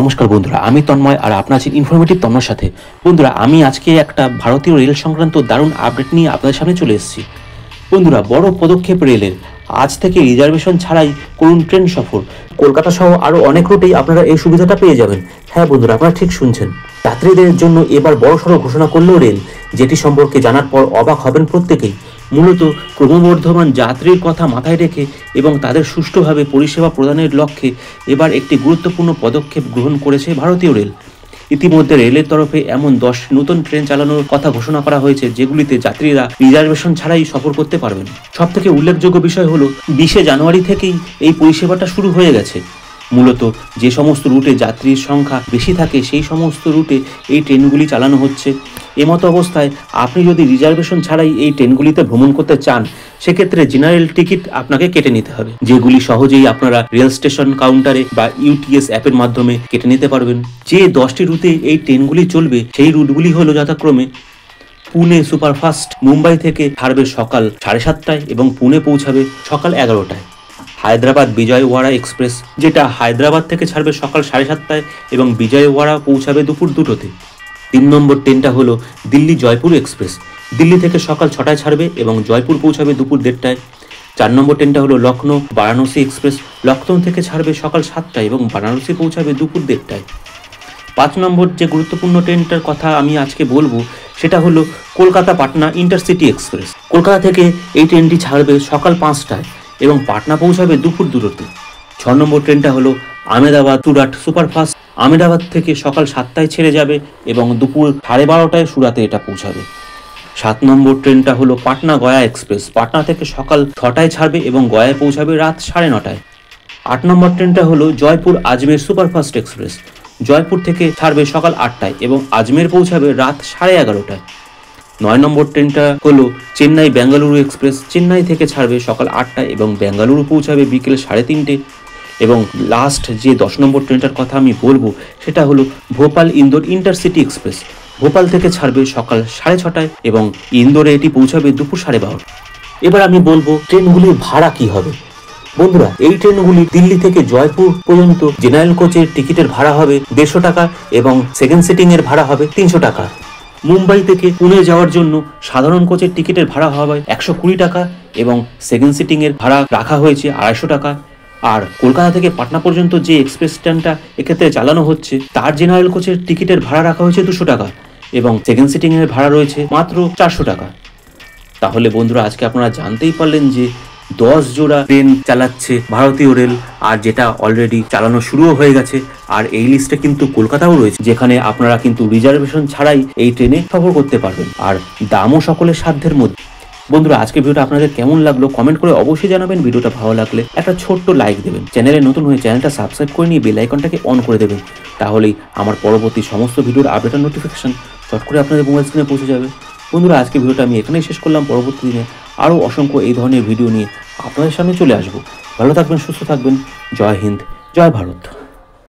নমস্কার বন্ধুরা, আমি তন্ময় আর আপনার আছেন ইনফরমেটিভ তন্ময়ের সাথে। বন্ধুরা, আমি আজকে একটা ভারতীয় রেল সংক্রান্ত দারুণ আপডেট নিয়ে আপনাদের সামনে চলে এসেছি। বন্ধুরা, বড় পদক্ষেপ রেলের। আজ থেকে রিজার্ভেশন ছাড়াই করুন ট্রেন সফর। কলকাতা সহ আরও অনেক রুটেই আপনারা এই সুবিধাটা পেয়ে যাবেন। হ্যাঁ বন্ধুরা, আপনারা ঠিক শুনছেন। যাত্রীদের জন্য এবার বড়সড় ঘোষণা করল রেল, যেটি সম্পর্কে জানার পর অবাক হবেন প্রত্যেকেই। মূলত ক্রমবর্ধমান যাত্রীর কথা মাথায় রেখে এবং তাদের সুষ্ঠুভাবে পরিষেবা প্রদানের লক্ষ্যে এবার একটি গুরুত্বপূর্ণ পদক্ষেপ গ্রহণ করেছে ভারতীয় রেল। ইতিমধ্যে রেলের তরফে এমন 10 নতুন ট্রেন চালানোর কথা ঘোষণা করা হয়েছে, যেগুলিতে যাত্রীরা রিজার্ভেশন ছাড়াই সফর করতে পারবেন। সবথেকে উল্লেখযোগ্য বিষয় হলো 20 জানুয়ারি থেকেই এই পরিষেবাটা শুরু হয়ে গেছে। মূলত যে সমস্ত রুটে যাত্রীর সংখ্যা বেশি থাকে সেই সমস্ত রুটে এই ট্রেনগুলি চালানো হচ্ছে। এমতো অবস্থায় আপনি যদি রিজার্ভেশন ছাড়াই এই ট্রেনগুলিতে ভ্রমণ করতে চান, সেক্ষেত্রে জেনারেল টিকিট আপনাকে কেটে নিতে হবে, যেগুলি সহজেই আপনারা রেল স্টেশন কাউন্টারে বা ইউটিএস অ্যাপের মাধ্যমে কেটে নিতে পারবেন। যে 10টি রুটে এই ট্রেনগুলি চলবে সেই রুটগুলি হলো যথাক্রমে পুনে সুপারফাস্ট মুম্বাই থেকে ছাড়বে সকাল 7:30টায় এবং পুনে পৌঁছাবে সকাল 11টায়। হায়দ্রাবাদ বিজয়ওয়াড়া এক্সপ্রেস, যেটা হায়দ্রাবাদ থেকে ছাড়বে সকাল 7:30টায় এবং বিজয়ওয়াড়া পৌঁছাবে দুপুর 2টোতে। 3 নম্বর ট্রেনটা হলো দিল্লি জয়পুর এক্সপ্রেস, দিল্লি থেকে সকাল 6টায় ছাড়বে এবং জয়পুর পৌঁছাবে দুপুর 1:30টায়। 4 নম্বর ট্রেনটা হলো লখনৌ বারাণসী এক্সপ্রেস, লখনৌ থেকে ছাড়বে সকাল 7টায় এবং বারাণসী পৌঁছাবে দুপুর 1:30টায়। 5 নম্বর যে গুরুত্বপূর্ণ ট্রেনটার কথা আমি আজকে বলবো সেটা হলো কলকাতা পাটনা ইন্টারসিটি এক্সপ্রেস। কলকাতা থেকে এই ট্রেনটি ছাড়বে সকাল 5টায় এবং পাটনা পৌঁছাবে দুপুর 2টোতে। 6 নম্বর ট্রেনটা হলো আহমেদাবাদ সুরাট সুপারফাস্ট, আহমেদাবাদ থেকে সকাল 7টায় ছেড়ে যাবে এবং দুপুর 12:30টায় সুরাতে এটা পৌঁছাবে। 7 নম্বর ট্রেনটা হলো পাটনা গয়া এক্সপ্রেস, পাটনা থেকে সকাল 6টায় ছাড়বে এবং গয়ায় পৌঁছাবে রাত 9:30টায়। 8 নম্বর ট্রেনটা হলো জয়পুর আজমের সুপারফাস্ট এক্সপ্রেস, জয়পুর থেকে ছাড়বে সকাল 8টায় এবং আজমের পৌঁছাবে রাত 11:30টায়। 9 নম্বর ট্রেনটা হলো চেন্নাই বেঙ্গালুরু এক্সপ্রেস, চেন্নাই থেকে ছাড়বে সকাল 8টায় এবং বেঙ্গালুরু পৌঁছাবে বিকেল 3:30টে। এবং লাস্ট যে 10 নম্বর ট্রেনটার কথা আমি বলবো সেটা হলো ভোপাল ইন্দোর ইন্টারসিটি এক্সপ্রেস, ভোপাল থেকে ছাড়বে সকাল 6:30টায় এবং ইন্দোরে এটি পৌঁছাবে দুপুর 12:30। এবার আমি বলবো ট্রেনগুলির ভাড়া কি হবে। বন্ধুরা, এই ট্রেনগুলি দিল্লি থেকে জয়পুর পর্যন্ত জেনারেল কোচের টিকিটের ভাড়া হবে 150 টাকা এবং সেকেন্ড সিটিং এর ভাড়া হবে 300 টাকা। মুম্বাই থেকে পুনে যাওয়ার জন্য সাধারণ কোচের টিকিটের ভাড়া হবে 120 টাকা এবং সেকেন্ড সিটিং এর ভাড়া রাখা হয়েছে 250 টাকা। আর কলকাতা থেকে পাটনা পর্যন্ত যে এক্সপ্রেস ট্রেনটা এক্ষেত্রে চালানো হচ্ছে তার জেনারেল কোচের টিকিটের ভাড়া রাখা হয়েছে 200 টাকা এবং সেকেন্ড সিটিং এর ভাড়া রয়েছে মাত্র 400 টাকা। তাহলে বন্ধুরা, আজকে আপনারা জানতেই পারলেন যে 10 জোড়া ট্রেন চালাচ্ছে ভারতীয় রেল, আর যেটা অলরেডি চালানো শুরুও হয়ে গেছে। আর এই লিস্টে কিন্তু কলকাতাও রয়েছে, যেখানে আপনারা কিন্তু রিজার্ভেশন ছাড়াই এই ট্রেনে সফর করতে পারবেন, আর দামও সকলের সাধ্যের মধ্যে। বন্ধুরা, আজকে ভিডিওটা আপনাদের কেমন লাগলো কমেন্ট করে অবশ্যই জানাবেন। ভিডিওটা ভালো লাগলে একটা ছোট্ট লাইক দেবেন, চ্যানেলে নতুন হয়ে চ্যানেলটা সাবস্ক্রাইব করে নিয়ে বেল আইকনটাকে অন করে দেবেন। তাহলেই আমার পরবর্তী সমস্ত ভিডিওর আপডেট আর নোটিফিকেশন চট করে আপনাদের মোবাইল স্ক্রিনে পৌঁছে যাবে। বন্ধুরা, আজকে ভিডিওটা আমি এখানেই শেষ করলাম। পরবর্তী দিনে আরও অসংখ্য এই ধরনের ভিডিও নিয়ে আপনাদের সামনে চলে আসবো। ভালো থাকবেন, সুস্থ থাকবেন। জয় হিন্দ, জয় ভারত।